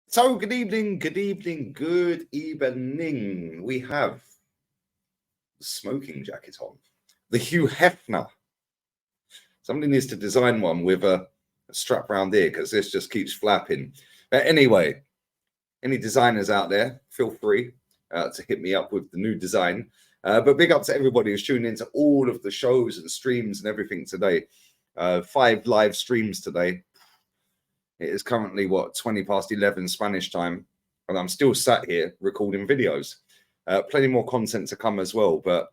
So, good evening, good evening, good evening. We have the smoking jacket on, the Hugh Hefner. Somebody needs to design one with a strap round here because this just keeps flapping. But anyway, any designers out there, feel free to hit me up with the new design. But big up to everybody who's tuning into all of the shows and streams and everything today. 5 live streams today. It is currently, 20 past 11 Spanish time, and I'm still sat here recording videos. Plenty more content to come as well, but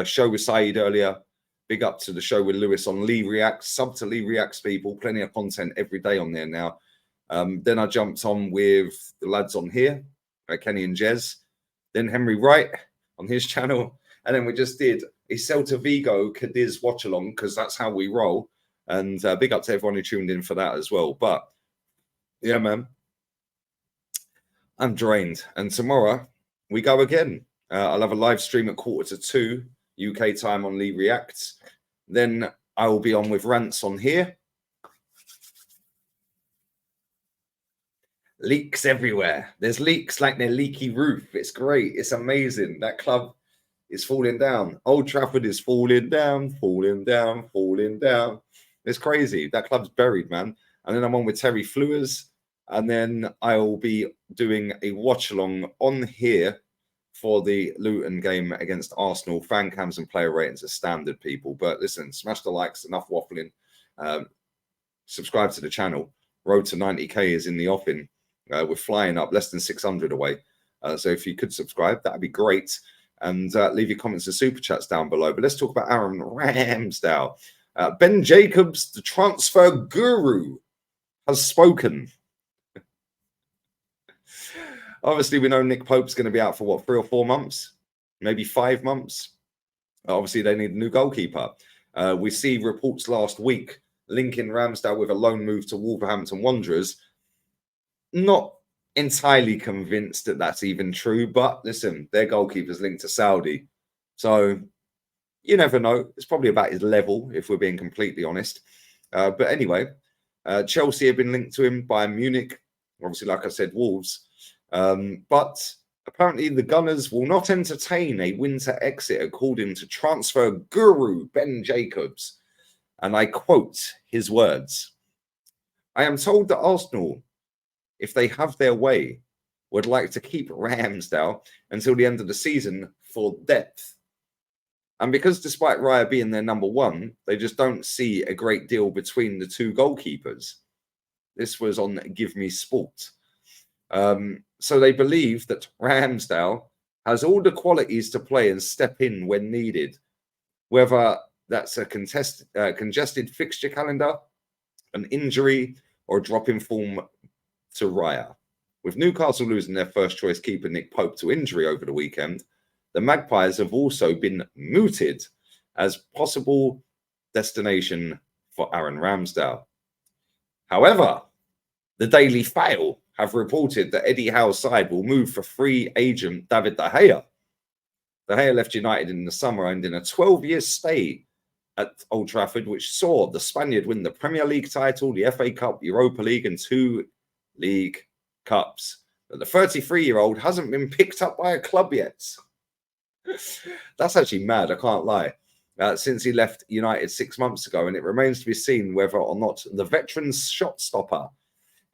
show with Saeed earlier. Big up to the show with Lewis on Lee Reacts. Sub to Lee Reacts, people. Plenty of content every day on there now. Then I jumped on with the lads on here, Kenny and Jez. Then Henry Wright on his channel. And then we just did a Celta Vigo Cadiz watch along because that's how we roll. And big up to everyone who tuned in for that as well. But yeah, man, I'm drained. And tomorrow we go again. I'll have a live stream at 1:45 UK time on Lee Reacts. Then I will be on with rants on here. Leaks everywhere. There's leaks like their leaky roof. It's great. It's amazing. That club is falling down. Old Trafford is falling down, falling down, falling down. It's crazy. That club's buried, man. And then I'm on with Terry Flewers. And then I'll be doing a watch along on here for the Luton game against Arsenal. Fan cams and player ratings are standard, people. But listen, smash the likes, enough waffling. Subscribe to the channel. Road to 90k is in the offing. We're flying up, less than 600 away. So if you could subscribe, that'd be great. And leave your comments and super chats down below. But let's talk about Aaron Ramsdale. Ben Jacobs, the transfer guru, has spoken. Obviously, we know Nick Pope's going to be out for 3 or 4 months, maybe 5 months. Obviously, they need a new goalkeeper. We see reports last week linking Ramsdale with a loan move to Wolverhampton Wanderers. Not entirely convinced that that's even true, but listen, their goalkeeper's linked to Saudi. So you never know. It's probably about his level, if we're being completely honest. But anyway, Chelsea have been linked to him by Munich. Obviously, like I said, Wolves. But apparently the Gunners will not entertain a winter exit, according to transfer guru Ben Jacobs. And I quote his words. I am told that Arsenal, if they have their way, would like to keep Ramsdale until the end of the season for depth. And because despite Raya being their number one, they just don't see a great deal between the two goalkeepers. This was on Give Me Sport. So they believe that Ramsdale has all the qualities to play and step in when needed, whether that's a congested fixture calendar, an injury, or a drop in form to Raya. With Newcastle losing their first choice keeper Nick Pope to injury over the weekend, the Magpies have also been mooted as possible destination for Aaron Ramsdale. However, the Daily Fail have reported that Eddie Howe's side will move for free agent David De Gea. De Gea left United in the summer, ending a 12-year stay at Old Trafford, which saw the Spaniard win the Premier League title, the FA Cup, Europa League, and 2 League Cups. But the 33-year-old hasn't been picked up by a club yet. That's actually mad, I can't lie. Since he left United 6 months ago, and it remains to be seen whether or not the veteran's shot stopper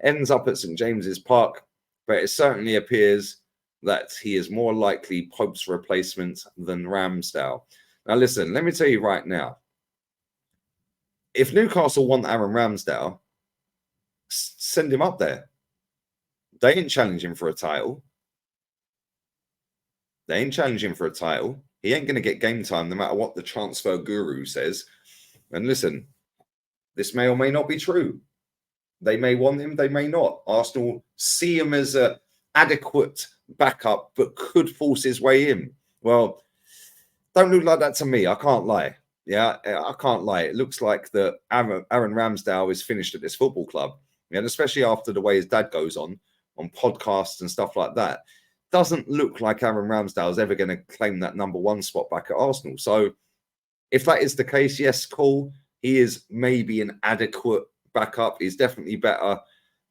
ends up at St James's Park, but it certainly appears that he is more likely Pope's replacement than Ramsdale. Now listen, let me tell you right now, if Newcastle want Aaron Ramsdale, send him up there. They ain't challenging for a title. They ain't challenging for a title. He ain't going to get game time no matter what the transfer guru says. And listen, this may or may not be true. They may want him, they may not. Arsenal see him as an adequate backup, but could force his way in. Well, don't look like that to me. I can't lie. Yeah, I can't lie. It looks like that Aaron Ramsdale is finished at this football club. And especially after the way his dad goes on podcasts and stuff like that. Doesn't look like Aaron Ramsdale is ever going to claim that number one spot back at Arsenal. So if that is the case, yes, cool. He is maybe an adequate backup. He's definitely better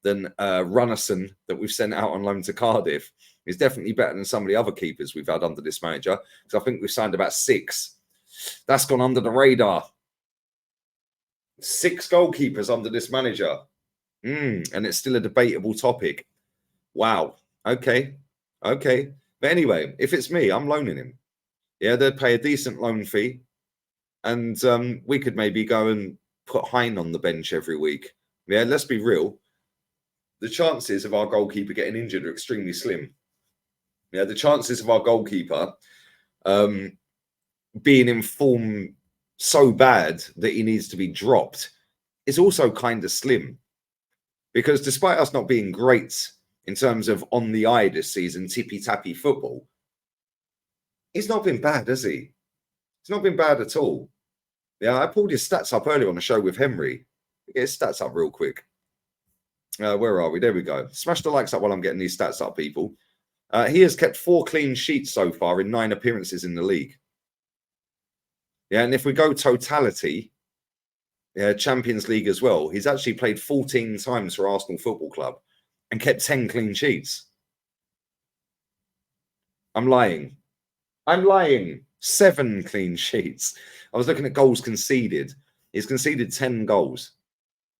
than Runnison that we've sent out on loan to Cardiff. He's definitely better than some of the other keepers we've had under this manager. Because I think we've signed about 6. That's gone under the radar. 6 goalkeepers under this manager. And it's still a debatable topic. Wow. Okay. But anyway, if it's me, I'm loaning him. Yeah, they'd pay a decent loan fee. And we could maybe go and put Hein on the bench every week. Yeah, let's be real. The chances of our goalkeeper getting injured are extremely slim. Yeah, the chances of our goalkeeper being in form so bad that he needs to be dropped is also kind of slim. Because despite us not being great in terms of on the eye this season, tippy-tappy football, he's not been bad, has he? He's not been bad at all. Yeah, I pulled his stats up earlier on the show with Henry. Get his stats up real quick. Where are we? There we go. Smash the likes up while I'm getting these stats up, people. He has kept 4 clean sheets so far in 9 appearances in the league. Yeah, and if we go totality, Champions League as well, he's actually played 14 times for Arsenal Football Club and kept 10 clean sheets. I'm lying. 7 clean sheets. I was looking at goals conceded. He's conceded 10 goals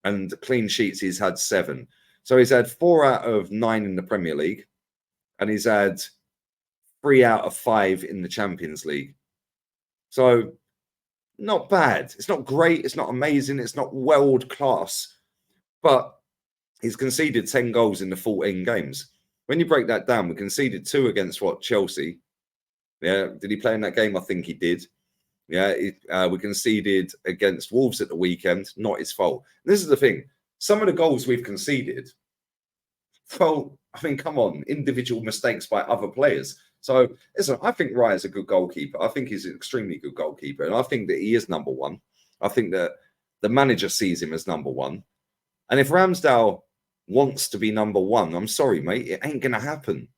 and clean sheets he's had 7. So he's had 4 out of 9 in the Premier League and he's had 3 out of 5 in the Champions League. So not bad. It's not great. It's not amazing. It's not world class, but he's conceded 10 goals in the 14 games. When you break that down, we conceded 2 against Chelsea. Yeah, did he play in that game? I think he did. Yeah, we conceded against Wolves at the weekend. Not his fault. This is the thing. Some of the goals we've conceded, well, I mean, come on, individual mistakes by other players. So, listen, I think Raya's a good goalkeeper. I think he's an extremely good goalkeeper. And I think that he is number 1. I think that the manager sees him as number 1. And if Ramsdale wants to be number 1, I'm sorry, mate, it ain't going to happen.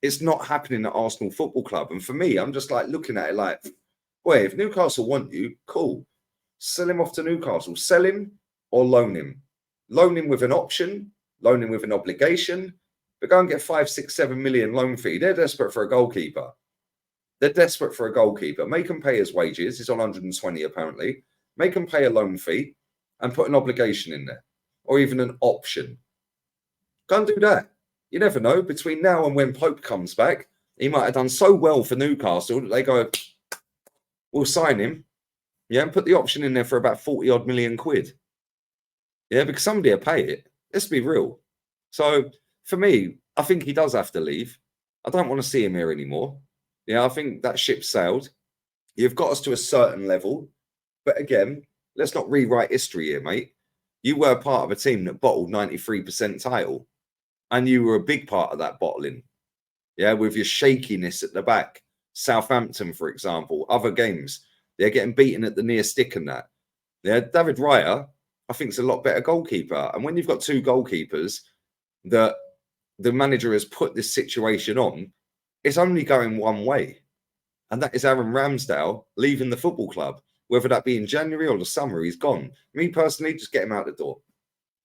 It's not happening at Arsenal Football Club. And for me, I'm just like looking at it like, boy, if Newcastle want you, cool. Sell him off to Newcastle. Sell him or loan him. Loan him with an option, loan him with an obligation, but go and get 5, 6, 7 million loan fee. They're desperate for a goalkeeper. Make him pay his wages. He's on 120 apparently. Make him pay a loan fee and put an obligation in there or even an option. Go and do that. You never know. Between now and when Pope comes back, he might have done so well for Newcastle that they go, we'll sign him. Yeah, and put the option in there for about 40 odd million quid. Yeah, because somebody will pay it. Let's be real. So for me, I think he does have to leave. I don't want to see him here anymore. Yeah, I think that ship sailed. You've got us to a certain level. But again, let's not rewrite history here, mate. You were part of a team that bottled 93% title. And you were a big part of that bottling. Yeah, with your shakiness at the back. Southampton, for example, other games. They're getting beaten at the near stick and that. Yeah, David Raya, I think, is a lot better goalkeeper. And when you've got 2 goalkeepers that the manager has put this situation on, it's only going one way. And that is Aaron Ramsdale leaving the football club. Whether that be in January or the summer, he's gone. Me personally, just get him out the door.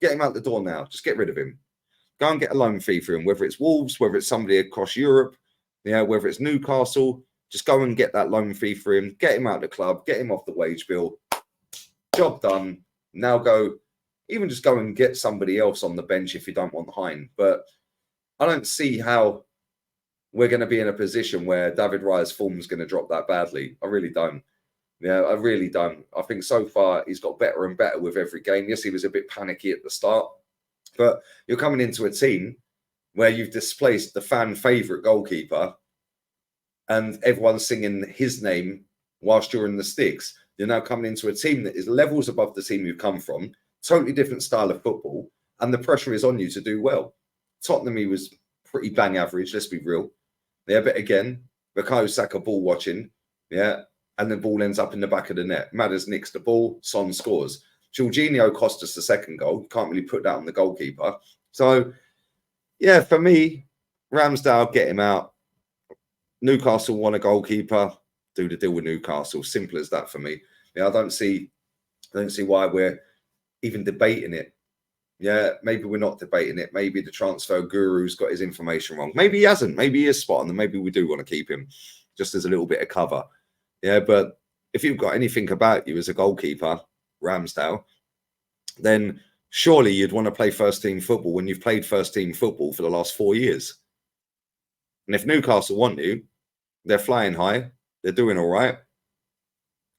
Get him out the door now. Just get rid of him. Go and get a loan fee for him, whether it's Wolves, whether it's somebody across Europe, whether it's Newcastle. Just go and get that loan fee for him. Get him out of the club. Get him off the wage bill. Job done. Now even just go and get somebody else on the bench if you don't want Hein. But I don't see how we're going to be in a position where David Raya's form is going to drop that badly. I really don't. Yeah, I really don't. I think so far he's got better and better with every game. Yes, he was a bit panicky at the start, but you're coming into a team where you've displaced the fan favourite goalkeeper and everyone's singing his name whilst you're in the sticks. You're now coming into a team that is levels above the team you've come from, totally different style of football, and the pressure is on you to do well. Tottenham, he was pretty bang average, let's be real. Yeah, but again, Bukayo Saka ball watching, yeah, and the ball ends up in the back of the net. Madders nicks the ball, Son scores. Jorginho cost us the second goal. You can't really put that on the goalkeeper. So, yeah, for me, Ramsdale, get him out. Newcastle want a goalkeeper. Do the deal with Newcastle. Simple as that for me. Yeah, I don't see why we're even debating it. Yeah, maybe we're not debating it. Maybe the transfer guru's got his information wrong. Maybe he hasn't. Maybe he is spot on, and maybe we do want to keep him just as a little bit of cover. Yeah, but if you've got anything about you as a goalkeeper, Ramsdale, then surely you'd want to play first team football when you've played first team football for the last 4 years. And if Newcastle want you, they're flying high, they're doing all right.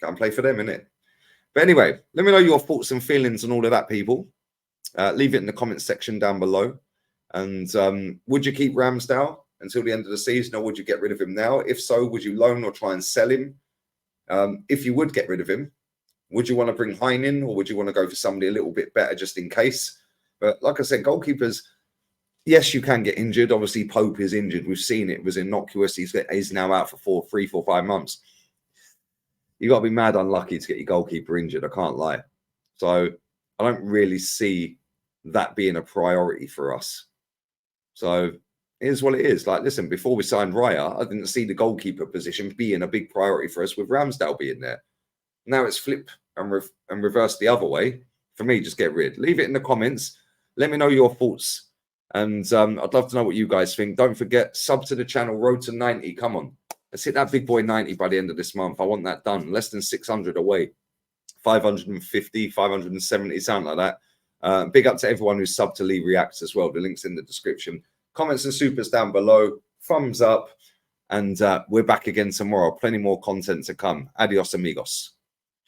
Go and play for them, innit? But anyway, let me know your thoughts and feelings on all of that, people. Leave it in the comments section down below. And would you keep Ramsdale until the end of the season, or would you get rid of him now? If so, would you loan or try and sell him? If you would get rid of him, would you want to bring Hein in, or would you want to go for somebody a little bit better just in case? But like I said, goalkeepers, yes, you can get injured. Obviously, Pope is injured. We've seen it. It was innocuous. He's now out for 3, 4, 5 months. You got to be mad unlucky to get your goalkeeper injured. I can't lie. So I don't really see that being a priority for us. So here's what it is. Like, listen, before we signed Raya, I didn't see the goalkeeper position being a big priority for us with Ramsdale being there. Now it's flip and reverse the other way. For me, just get rid. Leave it in the comments. Let me know your thoughts. And I'd love to know what you guys think. Don't forget, sub to the channel, road to 90. Come on. Let's hit that big boy 90 by the end of this month. I want that done. Less than 600 away. 550, 570, something like that. Big up to everyone who's subbed to Lee Reacts as well. The link's in the description. Comments and supers down below. Thumbs up. And we're back again tomorrow. Plenty more content to come. Adios, amigos.